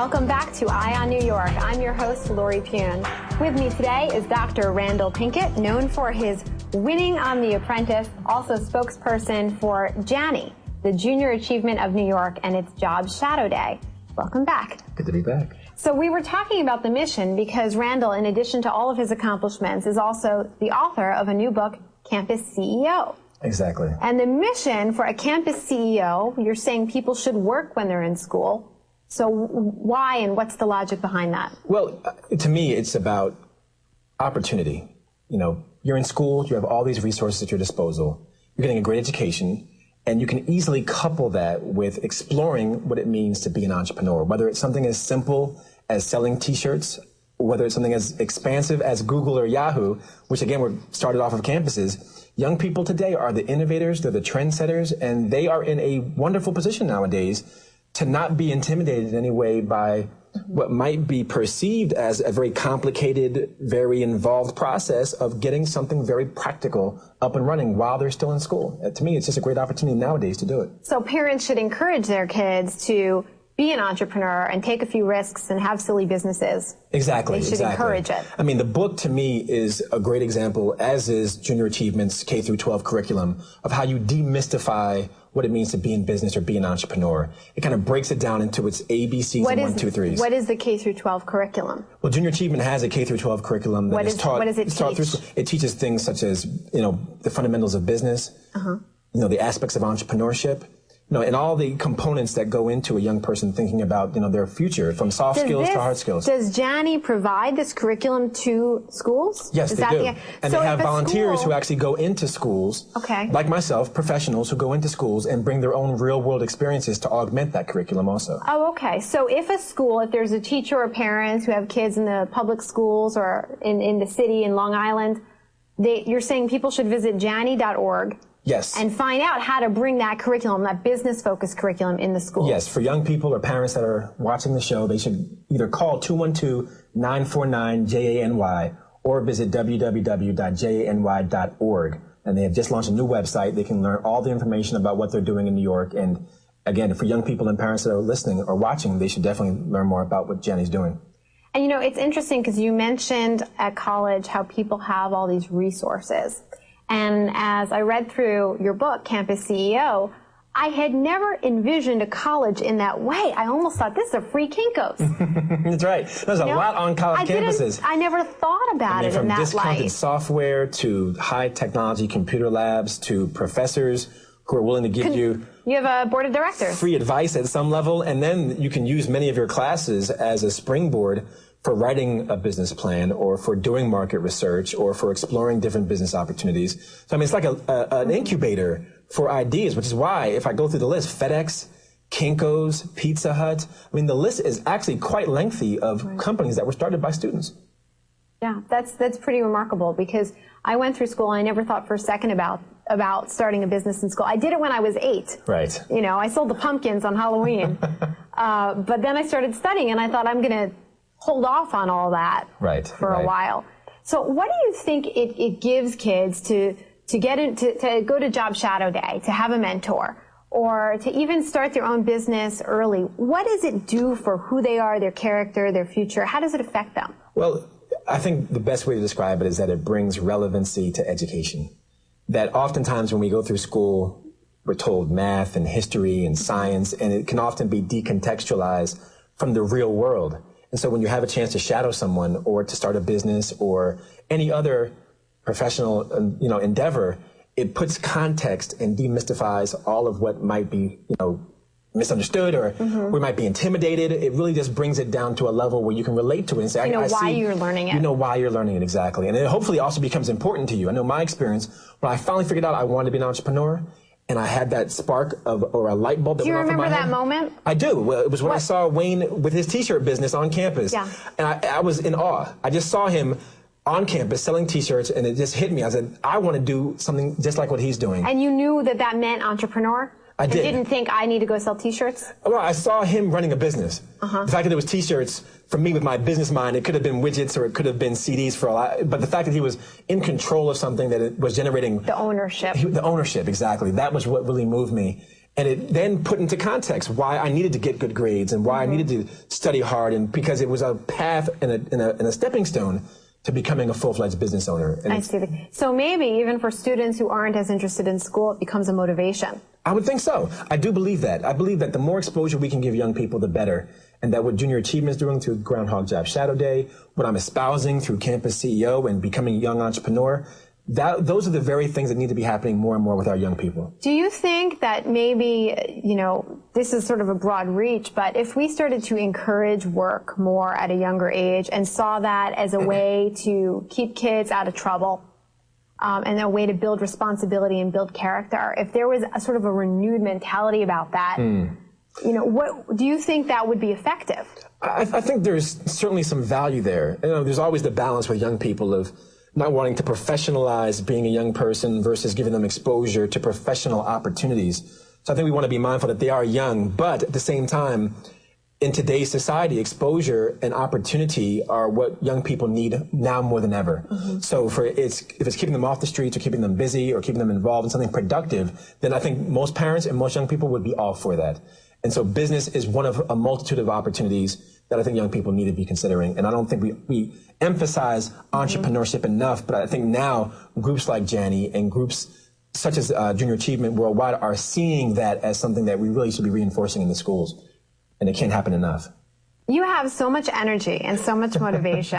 Welcome back to Eye on New York. I'm your host, Laurie Puhn. With me today is Dr. Randal Pinkett, known for his winning on The Apprentice, also spokesperson for JANNY, the Junior Achievement of New York, and its Job Shadow Day. Welcome back. Good to be back. So we were talking about the mission because Randal, in addition to all of his accomplishments, is also the author of a new book, Campus CEO. Exactly. And the mission for a campus CEO, you're saying people should work when they're in school. So why and what's the logic behind that? Well, to me, it's about opportunity. You know, you're in school, you have all these resources at your disposal, you're getting a great education, and you can easily couple that with exploring what it means to be an entrepreneur, whether it's something as simple as selling T-shirts, whether it's something as expansive as Google or Yahoo, which again, were started off of campuses. Young people today are the innovators, they're the trendsetters, and they are in a wonderful position nowadays to not be intimidated in any way by what might be perceived as a very complicated, very involved process of getting something very practical up and running while they're still in school. To me, it's just a great opportunity nowadays to do it. So parents should encourage their kids to be an entrepreneur and take a few risks and have silly businesses. Exactly. They should encourage it. I mean, the book to me is a great example, as is Junior Achievement's K through 12 curriculum, of how you demystify what it means to be in business or be an entrepreneur. It kind of breaks it down into its ABCs and 1, 2, 3s. What is the K through 12 curriculum? Well, Junior Achievement has a K through 12 curriculum that is taught. What does it teach? It teaches things such as, you know, the fundamentals of business, you know, the aspects of entrepreneurship, you know, and all the components that go into a young person thinking about, you know, their future, from soft skills to hard skills. Does JANNY provide this curriculum to schools? Yes, they do. And they have volunteers who actually go into schools, like myself, professionals who go into schools and bring their own real-world experiences to augment that curriculum also. Oh, okay. So if a school, if there's a teacher or parents who have kids in the public schools or in the city in Long Island, you're saying people should visit janny.org. Yes. And find out how to bring that curriculum, that business-focused curriculum, in the school. Yes. For young people or parents that are watching the show, they should either call 212-949-JANY or visit www.jany.org. And they have just launched a new website. They can learn all the information about what they're doing in New York. And again, for young people and parents that are listening or watching, they should definitely learn more about what JANNY's doing. And you know, it's interesting because you mentioned at college how people have all these resources. And as I read through your book, Campus CEO, I had never envisioned a college in that way. I almost thought, this is a free Kinko's. That's right. There's a lot on college campuses. I never thought about it in that light. From discounted software to high technology computer labs to professors who are willing to give you... You have a board of directors. ...free advice at some level, and then you can use many of your classes as a springboard for writing a business plan or for doing market research or for exploring different business opportunities. So, I mean, it's like an incubator for ideas, which is why, if I go through the list, FedEx, Kinko's, Pizza Hut, I mean, the list is actually quite lengthy of companies that were started by students. Yeah, that's pretty remarkable, because I went through school and I never thought for a second about starting a business in school. I did it when I was 8. Right. You know, I sold the pumpkins on Halloween. But then I started studying and I thought, I'm going to hold off on all that for a while. So what do you think it gives kids to go to Job Shadow Day, to have a mentor, or to even start their own business early? What does it do for who they are, their character, their future? How does it affect them? Well, I think the best way to describe it is that it brings relevancy to education. That oftentimes when we go through school, we're told math and history and science, and it can often be decontextualized from the real world. And so when you have a chance to shadow someone or to start a business or any other professional, endeavor, it puts context and demystifies all of what might be, misunderstood or we might be intimidated. It really just brings it down to a level where you can relate to it and say, I see, you're learning it. You know why you're learning it, exactly. And it hopefully also becomes important to you. I know my experience, when I finally figured out I wanted to be an entrepreneur, and I had that spark or a light bulb that went off in my head. Do you remember that moment? I do. Well, it was when I saw Wayne with his T-shirt business on campus. Yeah. And I was in awe. I just saw him on campus selling T-shirts, and it just hit me. I said, I want to do something just like what he's doing. And you knew that meant entrepreneur? I did. You didn't think I need to go sell T-shirts? Well, I saw him running a business. The fact that it was T-shirts, for me with my business mind, it could have been widgets or it could have been CDs for a lot. But the fact that he was in control of something that it was generating... The ownership. The ownership, exactly. That was what really moved me. And it then put into context why I needed to get good grades and why I needed to study hard, and because it was a path and a stepping stone to becoming a full-fledged business owner. And I see. So maybe even for students who aren't as interested in school, it becomes a motivation. I would think so. I do believe that. I believe that the more exposure we can give young people, the better. And that what Junior Achievement is doing through Groundhog Job Shadow Day, what I'm espousing through Campus CEO and becoming a young entrepreneur, those are the very things that need to be happening more and more with our young people. Do you think that maybe, you know, this is sort of a broad reach, but if we started to encourage work more at a younger age and saw that as a way to keep kids out of trouble, and a way to build responsibility and build character, if there was a sort of a renewed mentality about that, you know, what do you think that would be effective? I think there's certainly some value there. You know, there's always the balance with young people of not wanting to professionalize being a young person versus giving them exposure to professional opportunities. So I think we want to be mindful that they are young, but at the same time, in today's society, exposure and opportunity are what young people need now more than ever. So if it's keeping them off the streets or keeping them busy or keeping them involved in something productive, then I think most parents and most young people would be all for that. And so business is one of a multitude of opportunities that I think young people need to be considering. And I don't think we emphasize entrepreneurship enough, but I think now groups like Janney and groups such as Junior Achievement Worldwide are seeing that as something that we really should be reinforcing in the schools. And it can't happen enough. You have so much energy and so much motivation.